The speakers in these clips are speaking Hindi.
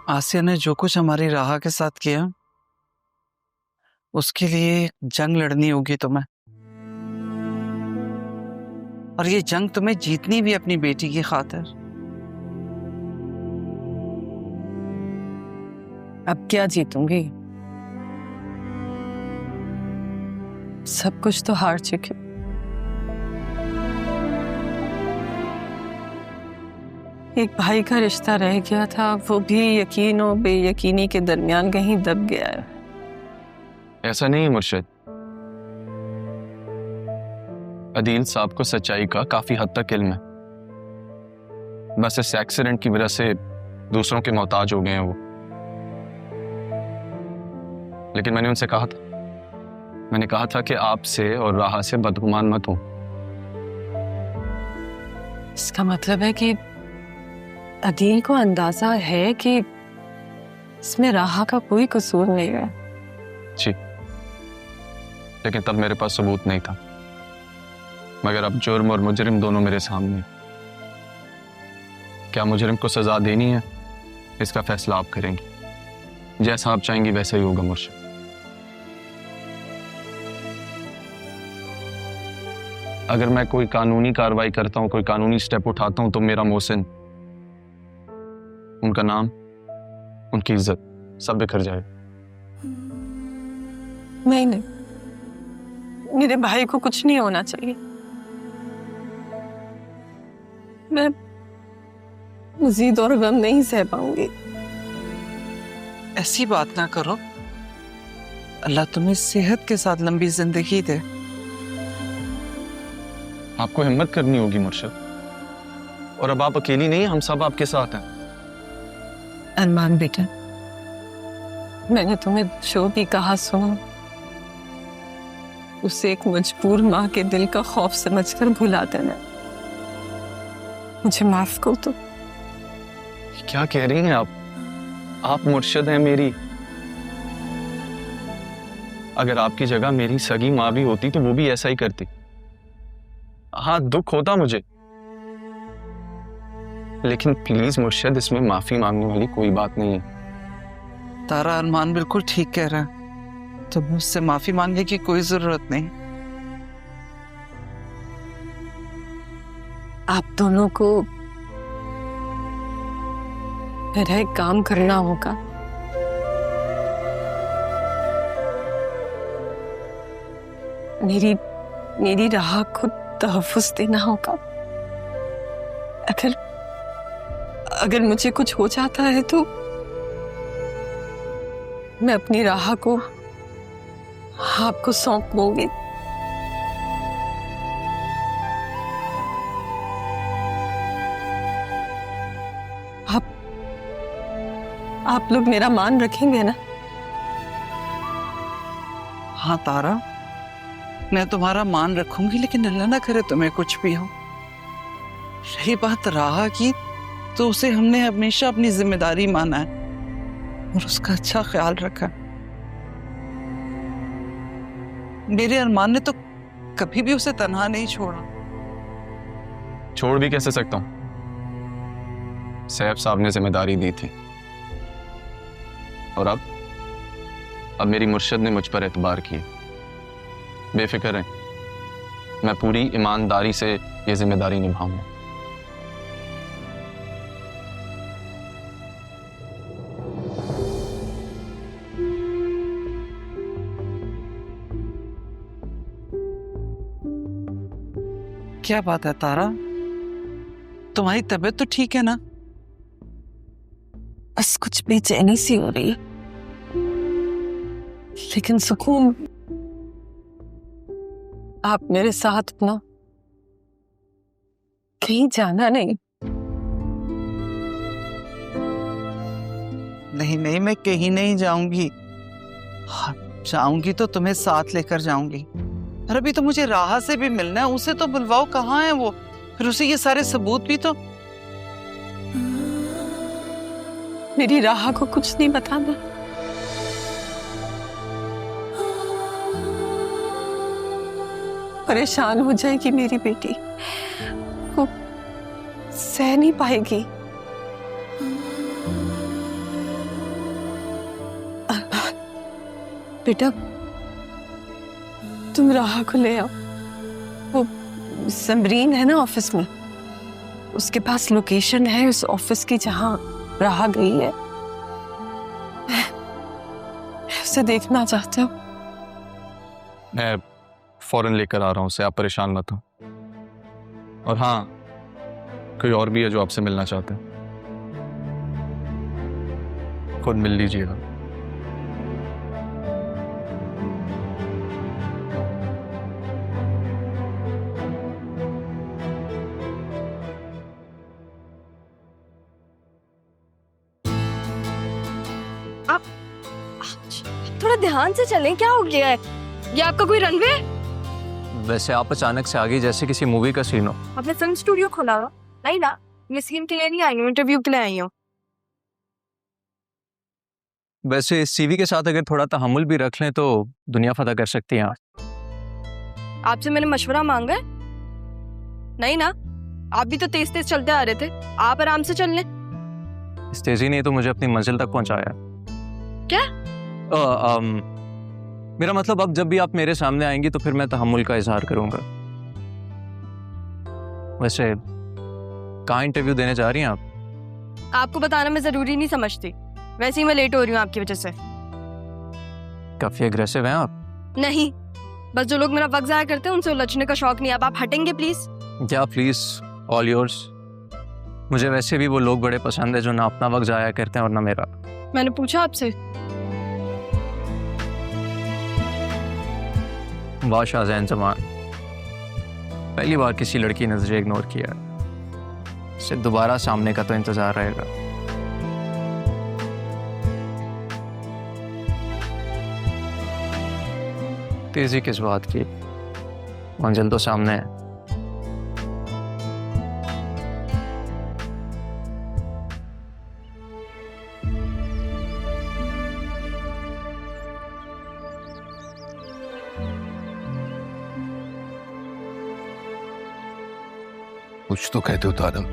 आसिया ने जो कुछ हमारी राह के साथ किया, उसके लिए जंग लड़नी होगी तुम्हें। और ये जंग तुम्हें जीतनी भी अपनी बेटी की खातिर। अब क्या जीतूंगी? सब कुछ तो हार चुकी। एक भाई का रिश्ता रह गया था, वो भी यकीन और बेयकीनी के दरमियान कहीं दब गया है। ऐसा नहीं है मुर्शिद, अदील साहब को सच्चाई का काफी हद तक इल्म है। बस इस एक्सीडेंट की वजह से दूसरों के मोहताज हो गए हैं वो। लेकिन मैंने उनसे कहा था कि आपसे और राहा से बदगुमान मत हो। इसका मतलब है कि अदील को अंदाजा है कि इसमें राहा का कोई कसूर नहीं है। जी, लेकिन तब मेरे पास सबूत नहीं था। मगर अब जुर्म और मुजरिम दोनों मेरे सामने। क्या मुजरिम को सजा देनी है, इसका फैसला आप करेंगी। जैसा आप चाहेंगी वैसा ही होगा मुर्शिद। अगर मैं कोई कानूनी कार्रवाई करता हूं, कोई कानूनी स्टेप उठाता हूं, तो मेरा मोहसिन, उनका नाम, उनकी इज्जत सब बिखर जाए। नहीं, मेरे भाई को कुछ नहीं होना चाहिए। मैं मजीद और गम नहीं सह पाऊंगी। ऐसी बात ना करो। अल्लाह तुम्हें सेहत के साथ लंबी जिंदगी दे। आपको हिम्मत करनी होगी मुर्शिद, और अब आप अकेली नहीं, हम सब आपके साथ हैं। अरमान बेटा, मैंने तुम्हें जो भी कहा सुनो, उसे एक मजबूर माँ के दिल का खौफ समझकर भुला देना। मुझे माफ कर दो। क्या कह रही हैं आप मुर्शिद हैं मेरी। अगर आपकी जगह मेरी सगी माँ भी होती तो वो भी ऐसा ही करती। हाँ, दुख होता मुझे, लेकिन प्लीज मुर्शिद, इसमें माफी मांगने वाली कोई बात नहीं है। तारा, अरमान बिल्कुल ठीक कह रहा है। तो मुझसे माफी मांगने की कोई जरूरत नहीं। आप दोनों को मेरा एक काम करना होगा। मेरी राह को तहफ़्फ़ुज़ देना होगा। अगर मुझे कुछ हो जाता है तो मैं अपनी राह को आपको सौंप दूंगी। आप लोग मेरा मान रखेंगे ना? हाँ तारा, मैं तुम्हारा मान रखूंगी, लेकिन अल्लाह ना करे तुम्हें कुछ भी हो। रही बात राह की, तो उसे हमने हमेशा अपनी जिम्मेदारी माना है और उसका अच्छा ख्याल रखा। मेरे अरमान ने तो कभी भी उसे तन्हा नहीं छोड़ा। छोड़ भी कैसे सकता हूं? सैफ साहब ने जिम्मेदारी दी थी, और अब मेरी मुर्शिद ने मुझ पर एतबार किया। बेफिक्र हैं, मैं पूरी ईमानदारी से ये जिम्मेदारी निभाऊंगा। क्या बात है तारा, तुम्हारी तबीयत तो ठीक है ना? बस कुछ बेचैनी सी हो रही है, लेकिन सुकून। आप मेरे साथ ना, कहीं जाना नहीं। नहीं, मैं कहीं नहीं जाऊंगी। हाँ, जाऊंगी तो तुम्हें साथ लेकर जाऊंगी। और अभी तो मुझे राह से भी मिलना है। उसे तो बुलवाओ, कहाँ है वो? फिर उसे ये सारे सबूत भी तो। मेरी राह को कुछ नहीं बताना। परेशान हो जाएगी मेरी बेटी, वो सह नहीं पाएगी। बेटा तुम राहा को ले आओ। वो समरीन है ना ऑफिस में, उसके पास लोकेशन है उस ऑफिस की जहां राहा गई है। मैं उसे देखना चाहता हूँ। मैं फौरन लेकर आ रहा हूँ उसे, आप परेशान मत हो। और हाँ, कोई और भी है जो आपसे मिलना चाहते हैं, खुद मिल लीजिएगा। थोड़ा ध्यान से चलें, क्या हो गया है? ये आपका कोई रनवे है? वैसे आप अचानक से आ गई जैसे किसी मूवी का सीन हो। आपने फिल्म स्टूडियो खोला हो? नहीं ना, मैं सीन के लिए नहीं आई हूँ, इंटरव्यू के लिए आई हूँ। वैसे इस सीवी के साथ अगर थोड़ा तहम्मुल भी रख लें तो दुनिया फतह कर सकती हैं आप। आपसे मैंने मशवरा मांगा है? नहीं ना, आप भी तो तेज तेज चलते आ रहे थे, आप आराम से चल लें। इस तेजी ने तो मुझे अपनी मंजिल तक पहुंचाया। क्या? मेरा मतलब अब जब भी आप मेरे सामने आएंगी तो फिर मैं तहम्मुल का इजहार करूंगा। वैसे कहाँ इंटरव्यू देने जा रही हैं आप? आपको बताना मैं जरूरी नहीं समझती, वैसे ही मैं लेट हो रही हूँ आपकी वजह से। काफी अग्रेसिव हैं आप। नहीं, बस जो लोग मेरा वक्त जाया करते हैं उनसे उलझने का शौक नहीं है। अब आप हटेंगे प्लीज? क्या प्लीज, ऑल योर्स। मुझे वैसे भी वो लोग बड़े पसंद है जो ना अपना वक्त जाया करते हैं और ना मेरा। मैंने पूछा आपसे? वाह शाहजहान जमान, पहली बार किसी लड़की ने तुझे इग्नोर किया, इससे दोबारा सामने का तो इंतजार रहेगा। तेजी किस बात की, मंजिल तो सामने है। कुछ तो कहते हो तारम।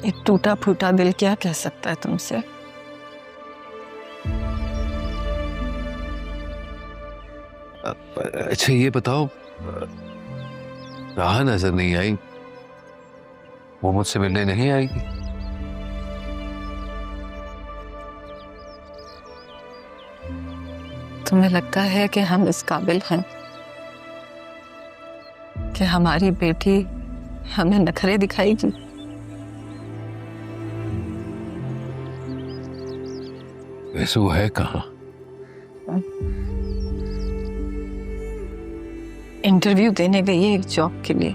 एक टूटा फूटा दिल क्या कह सकता है तुमसे? अच्छा ये बताओ, राहा नजर नहीं आई, वो मुझसे मिलने नहीं आएगी? तुम्हें लगता है कि हम इस काबिल हैं कि हमारी बेटी हमें नखरे दिखाएगी? वैसे वो है कहाँ? इंटरव्यू देने गई है एक जॉब के लिए।